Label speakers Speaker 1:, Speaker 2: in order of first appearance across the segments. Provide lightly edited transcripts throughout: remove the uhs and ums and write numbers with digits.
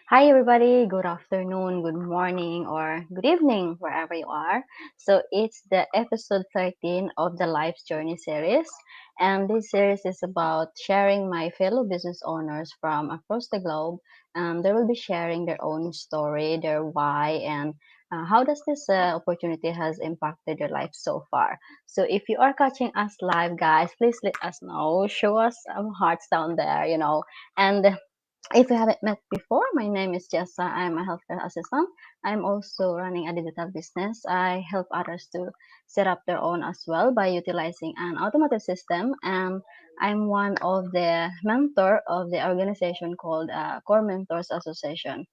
Speaker 1: Hi, everybody. Good afternoon, good morning, or good evening, wherever you are. So, it's the episode 13 of the Life's Journey series. And this series is about sharing my fellow business owners from across the globe. They will be sharing their own story, their why, and how does this opportunity has impacted their life so far. So, if you are catching us live, guys, please let us know. Show us some hearts down there. And if you haven't met before, my name is Jessa. I'm a healthcare assistant. I'm also running a digital business. I help others to set up their own as well by utilizing an automated system. And I'm one of the mentor of the organization called Core Mentors Association.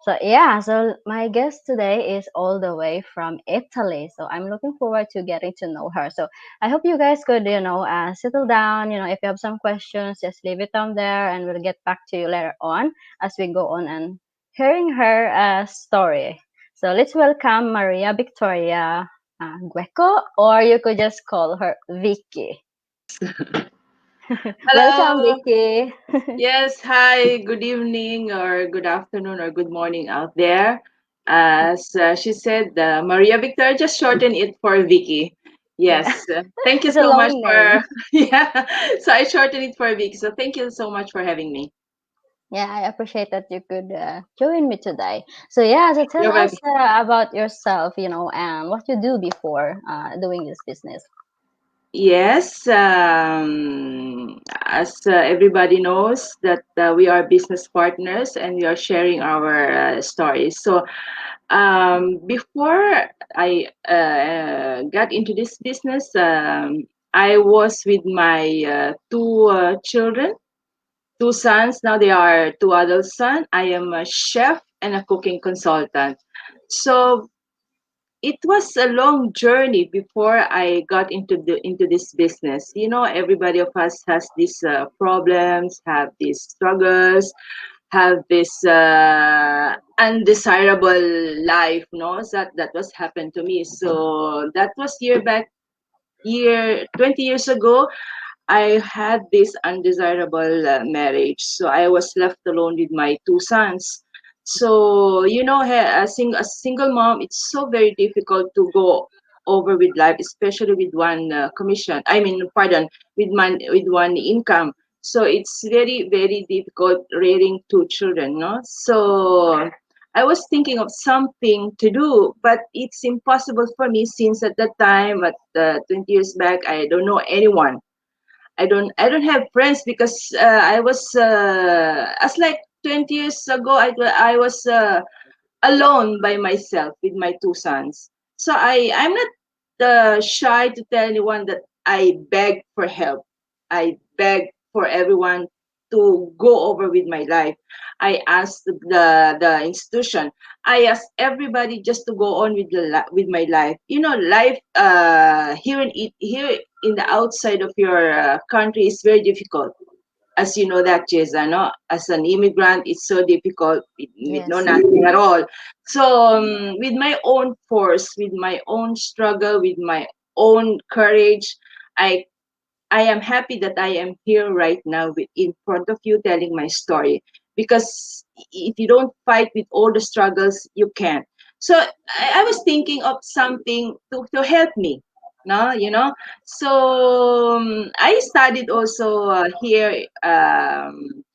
Speaker 1: So yeah, so my guest today is all the way from Italy. So I'm looking forward to getting to know her. So I hope you guys could, settle down. If you have some questions, just leave it down there and we'll get back to you later on as we go on and hearing her story. So let's welcome Maria Victoria Guico, or you could just call her Vicky. Welcome,
Speaker 2: Hello.
Speaker 1: Vicky.
Speaker 2: Yes, hi, good evening or good afternoon or good morning out there. As she said, Maria Victoria, just shorten it for Vicky.
Speaker 1: Yeah,
Speaker 2: Yes, thank you
Speaker 1: it's a
Speaker 2: so much
Speaker 1: long name.
Speaker 2: for, yeah, so I shorten it for Vicky. So thank you so much for having me.
Speaker 1: Yeah, I appreciate that you could join me today. So yeah, so tell
Speaker 2: You're
Speaker 1: us
Speaker 2: welcome.
Speaker 1: about yourself, and what you do before doing this business.
Speaker 2: Yes, as everybody knows that we are business partners and we are sharing our stories. So before I got into this business, I was with my two children, two sons. Now they are two adult sons. I am a chef and a cooking consultant. So it was a long journey before I got into this business. You know, everybody of us has these problems, have these struggles, have this undesirable life. No, that was happened to me. So that was year 20 years ago. I had this undesirable marriage. So I was left alone with my two sons. So, you know, a single mom, it's so very difficult to go over with life, especially with one commission. I mean, pardon, with one income. So it's very, very difficult rearing two children, no? So I was thinking of something to do, but it's impossible for me since at that time, at 20 years back, I don't know anyone. I don't have friends because I was as like 20 years ago I was alone by myself with my two sons. So I'm not shy to tell anyone that I beg for help. I beg for everyone to go over with my life. I asked the institution. I asked everybody just to go on with with my life. You know, life here in the outside of your country is very difficult, as you know that, Jeza, no? As an immigrant, it's so difficult with no
Speaker 1: Yes.
Speaker 2: nothing at all. So with my own force, with my own struggle, with my own courage, I I am happy that I am here right now in front of you telling my story. Because if you don't fight with all the struggles, you can't. So I was thinking of something to help me. No, you know. So I studied also here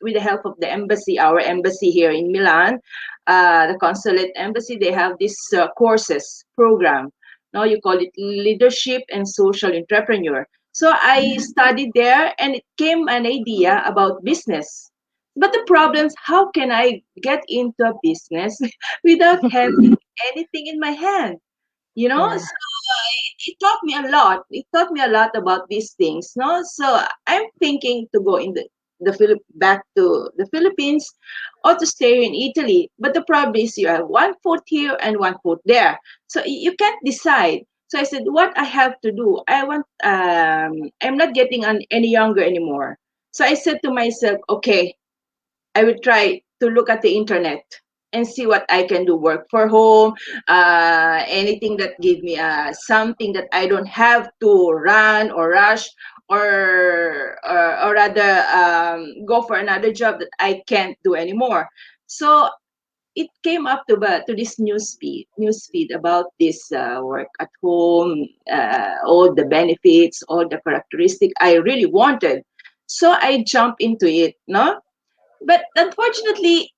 Speaker 2: with the help of the embassy, our embassy here in Milan, the consulate embassy. They have this courses program. No, you call it leadership and social entrepreneur. So I studied there and it came an idea about business. But the problem is, how can I get into a business without having anything in my hand? You know,
Speaker 1: Yeah.
Speaker 2: so it taught me a lot. It taught me a lot about these things. No, so I'm thinking to go in back to the Philippines or to stay in Italy. But the problem is you have one foot here and one foot there, so you can't decide. So I said, what I have to do? I'm not getting any younger anymore. So I said to myself, okay, I will try to look at the internet and see what I can do. Work for home, anything that give me something that I don't have to run or rush or rather go for another job that I can't do anymore. So it came up to this news feed about this work at home, all the benefits, all the characteristic I really wanted. So I jumped into it, no? But unfortunately,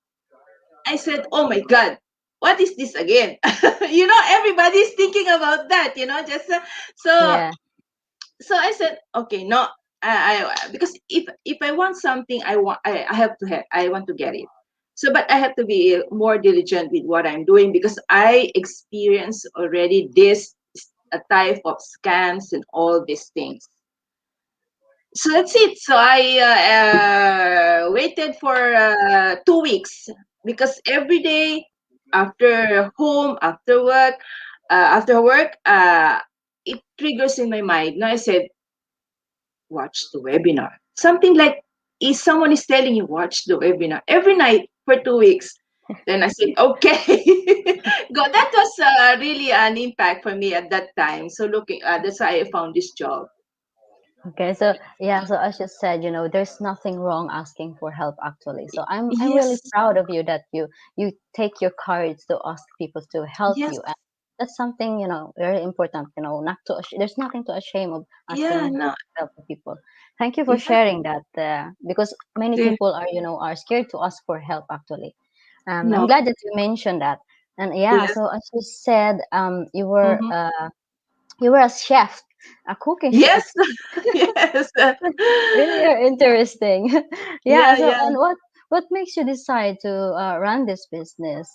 Speaker 2: I said, "Oh my God, what is this again?" Everybody's thinking about that. Just so
Speaker 1: Yeah.
Speaker 2: so I said, "Okay, no, because if I want something, I have to have I want to get it. So, but I have to be more diligent with what I'm doing because I experience already this a type of scams and all these things. So that's it. So I waited for 2 weeks because every day after home, after work, it triggers in my mind. Now I said, watch the webinar. Something like if someone is telling you watch the webinar every night for 2 weeks. Then I said, okay. God, that was really an impact for me at that time. So that's why I found this job.
Speaker 1: Okay, so yeah, so as you said, there's nothing wrong asking for help actually. So I'm really
Speaker 2: Yes,
Speaker 1: proud of you that you take your courage to ask people to help
Speaker 2: yes,
Speaker 1: you, and that's something very important. Not to there's nothing to ashamed of
Speaker 2: yeah,
Speaker 1: asking
Speaker 2: no,
Speaker 1: help to people. Thank you for
Speaker 2: yeah,
Speaker 1: sharing that, because many
Speaker 2: okay,
Speaker 1: people are scared to ask for help actually. I'm
Speaker 2: no,
Speaker 1: glad that you mentioned that, and yeah,
Speaker 2: yes,
Speaker 1: so as you said,
Speaker 2: mm-hmm.
Speaker 1: you were a chef, a cooking chef.
Speaker 2: Yes, yes,
Speaker 1: Really are interesting. Yeah.
Speaker 2: yeah,
Speaker 1: So,
Speaker 2: yeah.
Speaker 1: and what makes you decide to run this business?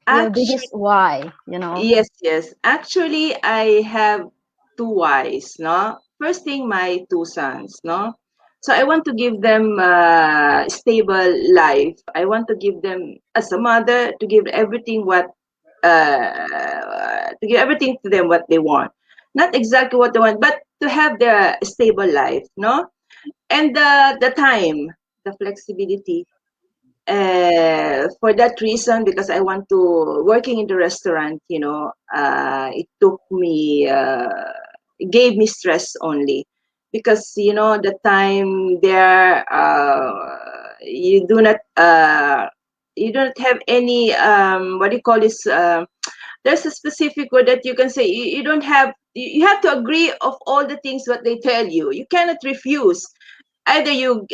Speaker 1: Your
Speaker 2: Actually,
Speaker 1: biggest why, you know?
Speaker 2: yes, yes. Actually, I have two wives, no? First thing, my two sons, no? So I want to give them stable life. I want to give them, as a mother, to give everything to them what they want. Not exactly what they want, but to have their stable life, no? And the time, the flexibility, for that reason, because I want to working in the restaurant, it gave me stress only because the time there, you don't have any, what do you call this, there's a specific word that you can say. You don't have, you have to agree of all the things what they tell you. You cannot refuse. Either you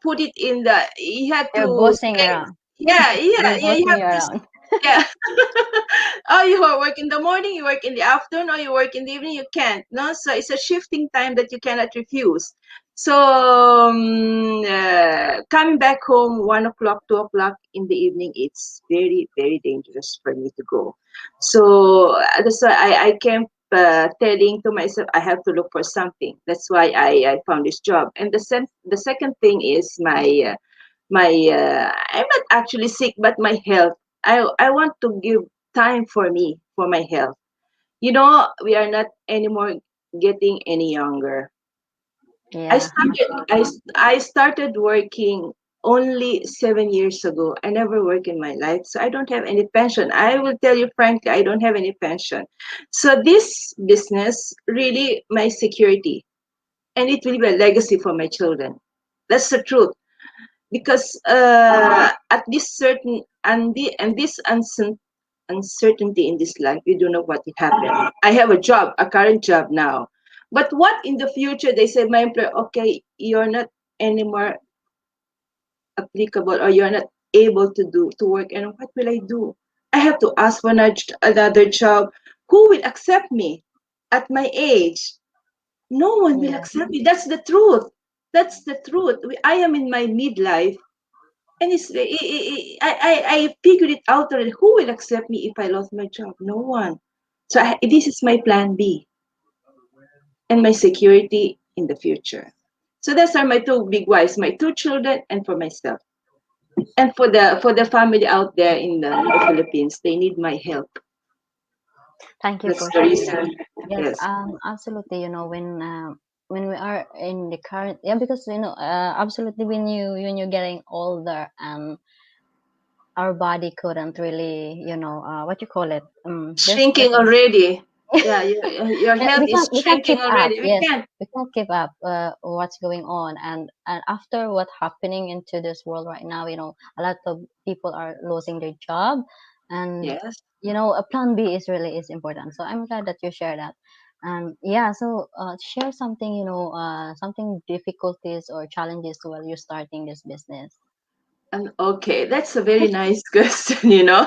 Speaker 2: put it in the, you have
Speaker 1: You're
Speaker 2: to
Speaker 1: bossing
Speaker 2: say,
Speaker 1: around.
Speaker 2: yeah, yeah,
Speaker 1: They're
Speaker 2: yeah, you
Speaker 1: bossing
Speaker 2: have
Speaker 1: you
Speaker 2: to,
Speaker 1: around.
Speaker 2: yeah. Oh, you work in the morning, you work in the afternoon, or you work in the evening, you can't, no? So it's a shifting time that you cannot refuse. So coming back home 1 o'clock, 2 o'clock in the evening, it's very, very dangerous for me to go. So that's why I kept telling to myself I have to look for something. That's why I found this job. And the second thing is I'm not actually sick, but my health. I want to give time for me, for my health. We are not anymore getting any younger. I
Speaker 1: Yeah.
Speaker 2: started I started working only 7 years ago. I never worked in my life, so I don't have any pension. I will tell you frankly, I don't have any pension. So this business really my security, and it will be a legacy for my children. That's the truth. Because at this certain and this uncertainty in this life, you don't know what will happen. I have a current job now, but what in the future? They say my employer, okay, you're not anymore applicable, or you're not able to work, and what will I do? I have to ask for another job. Who will accept me at my age? No one will
Speaker 1: Yeah.
Speaker 2: accept me. That's the truth. That's the truth. I am in my midlife. And I figured it out already. Who will accept me if I lost my job? No one. So this is my plan B and my security in the future. So those are my two big whys: my two children and for myself. And for the family out there in the Philippines, they need my help.
Speaker 1: Thank you
Speaker 2: That's
Speaker 1: for
Speaker 2: the
Speaker 1: sharing that.
Speaker 2: reason.
Speaker 1: Yes,
Speaker 2: Yes.
Speaker 1: absolutely. When we are in the current, yeah, because absolutely, when you're getting older, our body couldn't really, what you call it, there's
Speaker 2: Shrinking already. Yeah, your
Speaker 1: And
Speaker 2: health is
Speaker 1: we can't
Speaker 2: shrinking
Speaker 1: keep up.
Speaker 2: already. We
Speaker 1: Yes,
Speaker 2: can't.
Speaker 1: we can't keep up what's going on, and after what happening into this world right now, a lot of people are losing their job, and
Speaker 2: Yes.
Speaker 1: a plan B is important. So I'm glad that you share that. Yeah, so share something, something difficulties or challenges while you're starting this business.
Speaker 2: And okay, that's a very nice question, you know.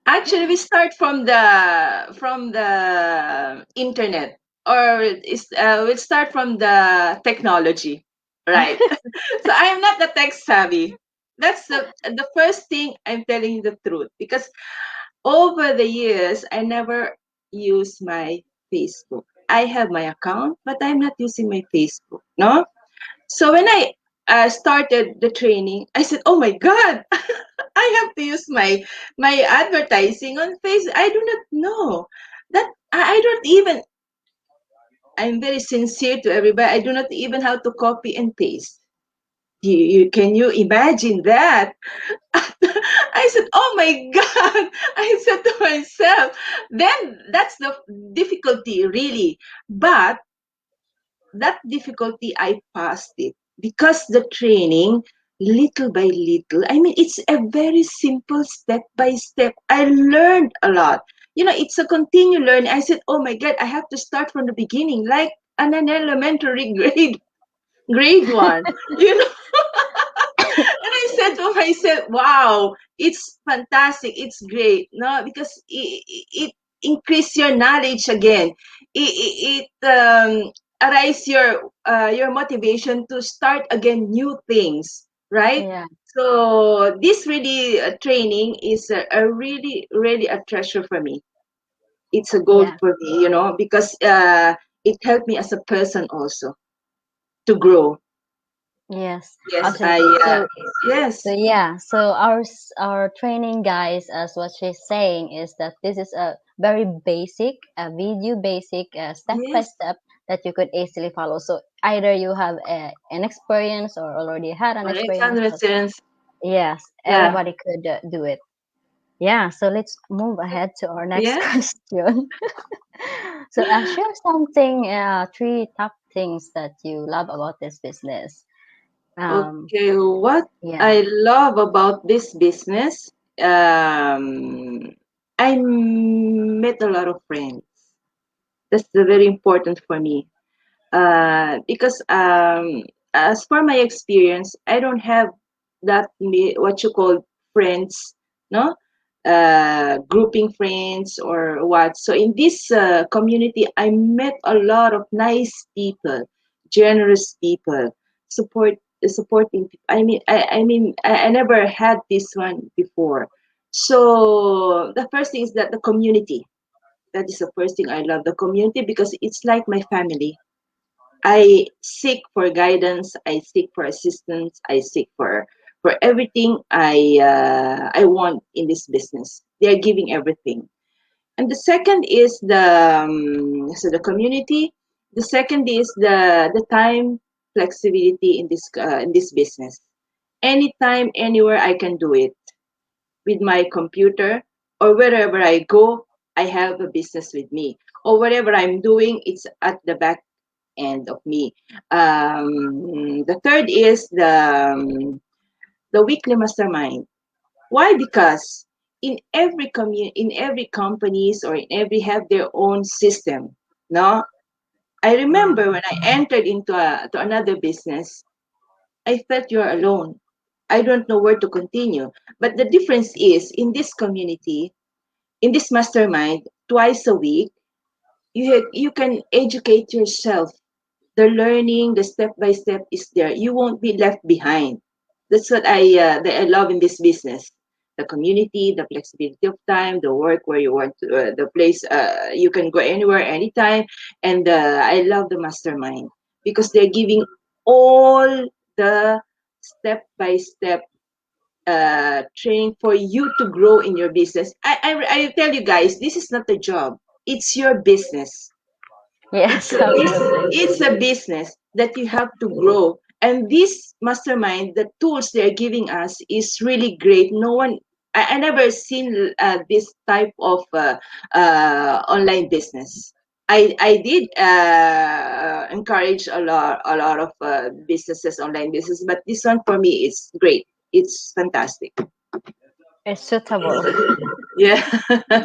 Speaker 2: Actually, we start from the internet, or we'll start from the technology, right? So I am not the tech savvy. That's the first thing. I'm telling you the truth, because over the years I never use my Facebook. I have my account, but I'm not using my Facebook. No, so when I started the training, I said, "Oh my God, I have to use my advertising on Facebook. I do not know that. I don't even. I'm very sincere to everybody. I do not even how to copy and paste. Can you imagine that?" I said, "Oh my God!" I said to myself. Then that's the difficulty, really. But that difficulty, I passed it because the training, little by little, I mean, it's a very simple step by step. I learned a lot. It's a continual learning. I said, "Oh my God, I have to start from the beginning, like an elementary grade one." You know, and I said to myself, "Wow, it's fantastic. It's great." No, because it increase your knowledge again. It arise your motivation to start again new things, right?
Speaker 1: Yeah,
Speaker 2: So this really training is a really really a treasure for me. It's a gold
Speaker 1: yeah.
Speaker 2: for me, because it helped me as a person also to grow.
Speaker 1: Yes,
Speaker 2: Yes, I
Speaker 1: absolutely. So
Speaker 2: yes,
Speaker 1: yeah, so our training guys, as what she's saying, is that this is a very basic, a video basic, step by
Speaker 2: yes.
Speaker 1: step that you could easily follow. So either you have an experience or already had an
Speaker 2: Correct,
Speaker 1: experience, but
Speaker 2: 100%.
Speaker 1: yes,
Speaker 2: Yeah.
Speaker 1: everybody could do it. Yeah, so let's move ahead to our next
Speaker 2: Yes.
Speaker 1: question. So share something, three top things that you love about this business. Um,
Speaker 2: Okay. What
Speaker 1: yeah.
Speaker 2: I love about this business, I met a lot of friends. That's very important for me. Because as for my experience, I don't have what you call friends, no, grouping friends or what. So in this community, I met a lot of nice people, generous people, supporting people. I never had this one before. So the first thing is that the community. That is the first thing I love, the community, because it's like my family. I seek for guidance. I seek for assistance. I seek for everything I want in this business. They are giving everything. And the second is the community. The second is the time flexibility in this business. Anytime, anywhere I can do it with my computer, or wherever I go, I have a business with me. Or whatever I'm doing, it's at the back end of me. The third is the weekly mastermind. Why? Because in every companies, or in every have their own system. No, I
Speaker 1: Yeah.
Speaker 2: remember when I entered into to another business, I felt you're alone. I don't know where to continue. But the difference is in this community, in this mastermind, twice a week, you can educate yourself. The learning, the step by step is there. You won't be left behind. That's what I love in this business. The community, the flexibility of time, the work where you want to, the place you can go anywhere, anytime, and I love the mastermind because they're giving all the step by step training for you to grow in your business. I tell you guys, this is not a job; it's your business.
Speaker 1: Yes, absolutely.
Speaker 2: It's a business that you have to grow. And this mastermind, the tools they're giving us is really great. No one. I never seen this type of online business. I did encourage a lot of businesses, online business, but this one for me is great. It's fantastic.
Speaker 1: It's suitable.
Speaker 2: Yeah.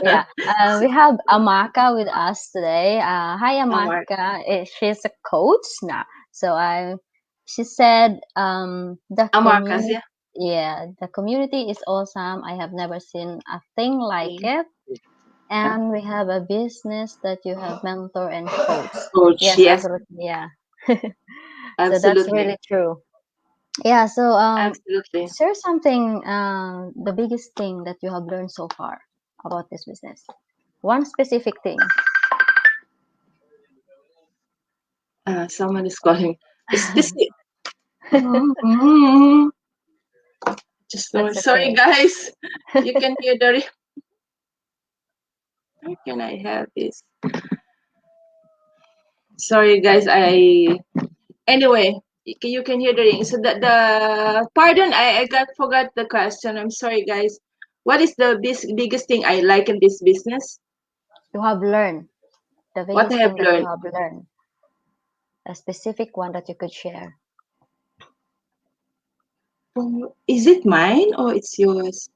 Speaker 1: Yeah, we have Amaka with us today. Hi,
Speaker 2: Omar.
Speaker 1: Amaka. She's a coach now. So she said, the
Speaker 2: Amarcas,
Speaker 1: community,
Speaker 2: yeah.
Speaker 1: yeah, the community is awesome. I have never seen a thing like
Speaker 2: Mm,
Speaker 1: it.
Speaker 2: yeah.
Speaker 1: And we have a business that you have mentor and coach.
Speaker 2: Coach,
Speaker 1: Yes,
Speaker 2: yes,
Speaker 1: absolutely. Yeah. So that's
Speaker 2: absolutely,
Speaker 1: really true. Yeah. So
Speaker 2: absolutely.
Speaker 1: share something. The biggest thing that you have learned so far about this business. One specific thing.
Speaker 2: Someone is calling. Is this it? Mm, just no.
Speaker 1: That's
Speaker 2: Sorry,
Speaker 1: okay.
Speaker 2: guys. You can hear the. Where can I have this? Sorry, guys. Anyway. You can hear the ring. So the pardon. I got forgot the question. I'm sorry, guys. What is the biggest thing I like in this business?
Speaker 1: You have learned the
Speaker 2: What I
Speaker 1: biggest
Speaker 2: have
Speaker 1: thing that you
Speaker 2: learned.
Speaker 1: have learned. A specific one that you could share.
Speaker 2: Is it mine or it's yours?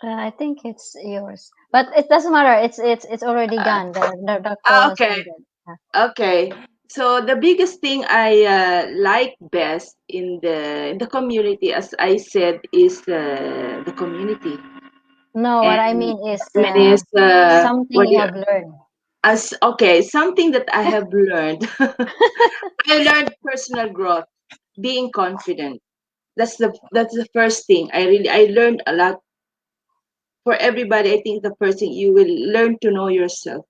Speaker 1: I think it's yours, but it doesn't matter. It's already
Speaker 2: Uh,
Speaker 1: gone. The call has
Speaker 2: okay.
Speaker 1: ended.
Speaker 2: Okay. So the biggest thing I like best in the community, as I said, is the community.
Speaker 1: No, what I
Speaker 2: And
Speaker 1: mean is
Speaker 2: I mean is
Speaker 1: something
Speaker 2: what
Speaker 1: you
Speaker 2: do you
Speaker 1: have learned.
Speaker 2: as okay, something that I have learned. I learned personal growth, being confident. That's the first thing. I learned a lot. For everybody, I think the first thing you will learn to know yourself.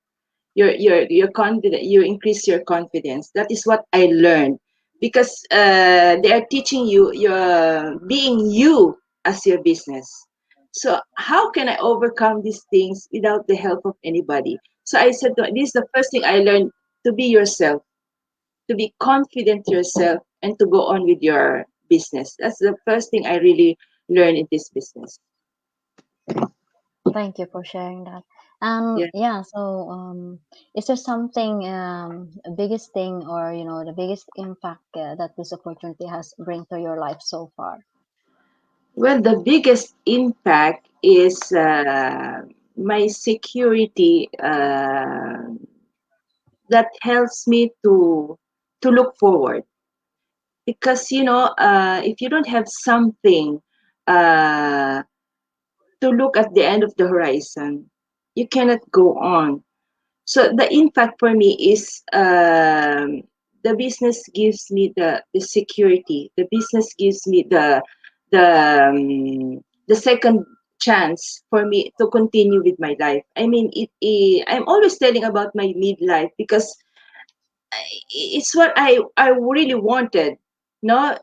Speaker 2: You're confident, you increase your confidence. That is what I learned, because they are teaching you your being you as your business. So how can I overcome these things without the help of anybody? So I said, this is the first thing I learned: to be yourself, to be confident yourself, and to go on with your business. That's the first thing I really learned in this business.
Speaker 1: Thank you for sharing that.
Speaker 2: Yeah.
Speaker 1: Yeah, so is there something biggest thing, or the biggest impact that this opportunity has bring to your life so far?
Speaker 2: Well, the biggest impact is my security, that helps me to look forward, because if you don't have something uh, to look at the end of the horizon, you cannot go on. So the impact for me is, the business gives me the security. The business gives me the second chance for me to continue with my life. I mean, I'm always telling about my midlife, because it's what I really wanted. No,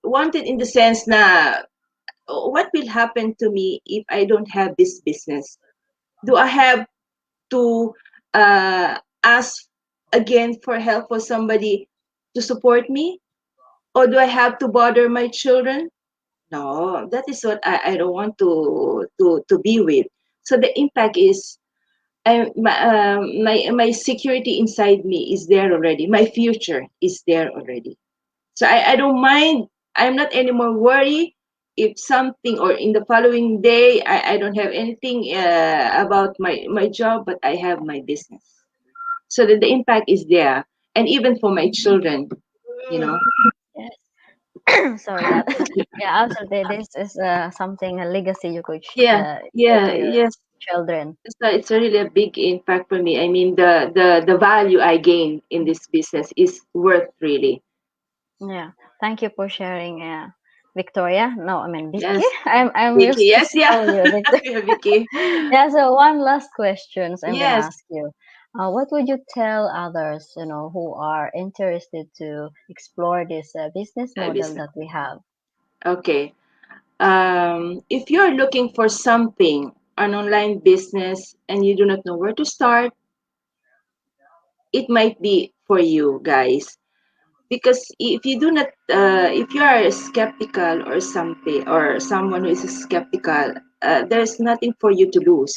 Speaker 2: wanted in the sense na, what will happen to me if I don't have this business? Do I have to ask again for help for somebody to support me? Or do I have to bother my children? No, that is what I don't want to be with. So the impact is, my security inside me is there already. My future is there already. So I don't mind. I'm not anymore worried if something, or in the following day, I don't have anything about my job, but I have my business. So that the impact is there. And even for my children, you know.
Speaker 1: Yes. Sorry that. Yeah, absolutely. This is something, a legacy you could
Speaker 2: Yeah,
Speaker 1: share
Speaker 2: yeah,
Speaker 1: to your
Speaker 2: yes.
Speaker 1: children.
Speaker 2: It's a really a big impact for me. I mean, the value I gain in this business is worth really.
Speaker 1: Yeah. Thank you for sharing, Victoria. No, I mean Vicky.
Speaker 2: Yes,
Speaker 1: I'm
Speaker 2: Vicky.
Speaker 1: used to
Speaker 2: Yes, yeah.
Speaker 1: call you Victoria.
Speaker 2: Yeah, Vicky.
Speaker 1: Yeah. So one last questions I'm gonna
Speaker 2: Yes.
Speaker 1: ask you. What would you tell others, who are interested to explore this business model
Speaker 2: Business.
Speaker 1: that we have?
Speaker 2: Okay. If you're looking for something, an online business, and you do not know where to start, it might be for you guys. because if you do not if you are skeptical or something, or someone who is skeptical, there's nothing for you to lose.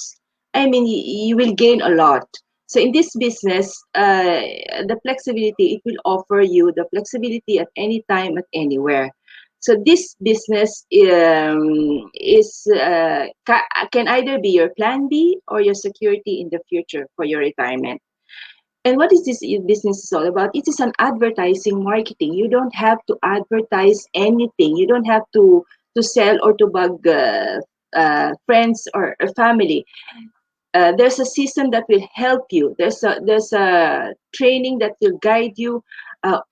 Speaker 2: I mean, you will gain a lot. So in this business, the flexibility, it will offer you the flexibility at any time, at anywhere. So this business is can either be your plan B or your security in the future for your retirement. And what is this business is all about? It is an advertising marketing. You don't have to advertise anything. You don't have to sell or to bug friends or family. There's a system that will help you. There's a training that will guide you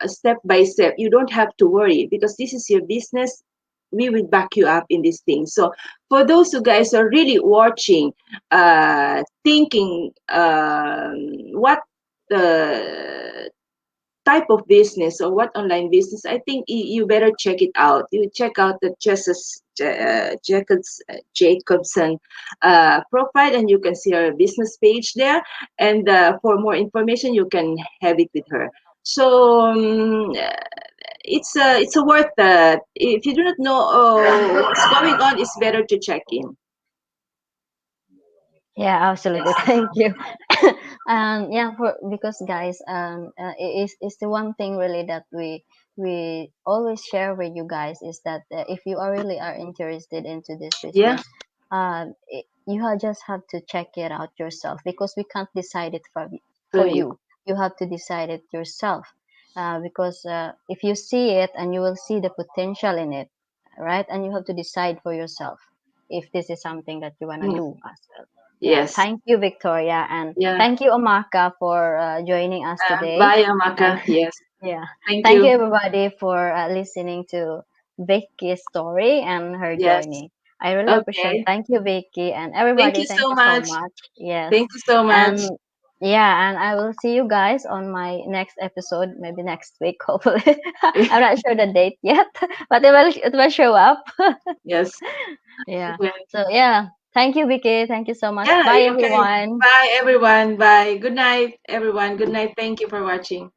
Speaker 2: step by step. You don't have to worry because this is your business. We will back you up in this thing. So for those who guys are really watching, thinking what the type of business or what online business, I think you better check it out. You check out the Jacobson profile, and you can see her business page there. And for more information, you can have it with her. So it's a worth that. If you do not know what's going on, it's better to check in.
Speaker 1: Yeah, absolutely.
Speaker 2: Yes.
Speaker 1: Thank you. Yeah, for because guys, it's the one thing really that we always share with you guys is that if you are really are interested into this
Speaker 2: Yeah.
Speaker 1: business, just have to check it out yourself because we can't decide it for
Speaker 2: For you.
Speaker 1: you. You have to decide it yourself. Because if you see it and you will see the potential in it, right? And you have to decide for yourself if this is something that you wanna
Speaker 2: Mm.
Speaker 1: do as well. Yeah,
Speaker 2: Yes.
Speaker 1: thank you, Victoria, and
Speaker 2: Yeah.
Speaker 1: thank you, Amaka, for joining us today.
Speaker 2: Bye,
Speaker 1: And
Speaker 2: Amaka. Yes.
Speaker 1: yeah,
Speaker 2: Thank
Speaker 1: thank you,
Speaker 2: you.
Speaker 1: everybody, for listening to Vicky's story and her
Speaker 2: Yes.
Speaker 1: journey. I really appreciate.
Speaker 2: Okay.
Speaker 1: Thank you, Vicky, and
Speaker 2: Thank
Speaker 1: everybody.
Speaker 2: you
Speaker 1: Thank
Speaker 2: so
Speaker 1: you so
Speaker 2: much.
Speaker 1: much. Yes,
Speaker 2: Thank you so much.
Speaker 1: and yeah, and I will see you guys on my next episode, maybe next week, hopefully. I'm not sure the date yet, but it will show up.
Speaker 2: Yes.
Speaker 1: Yeah.
Speaker 2: Okay.
Speaker 1: So yeah, thank you, Vicky. Thank you so much.
Speaker 2: Yeah,
Speaker 1: Bye,
Speaker 2: okay.
Speaker 1: everyone.
Speaker 2: Bye, everyone. Bye. Good night, everyone. Good night. Thank you for watching.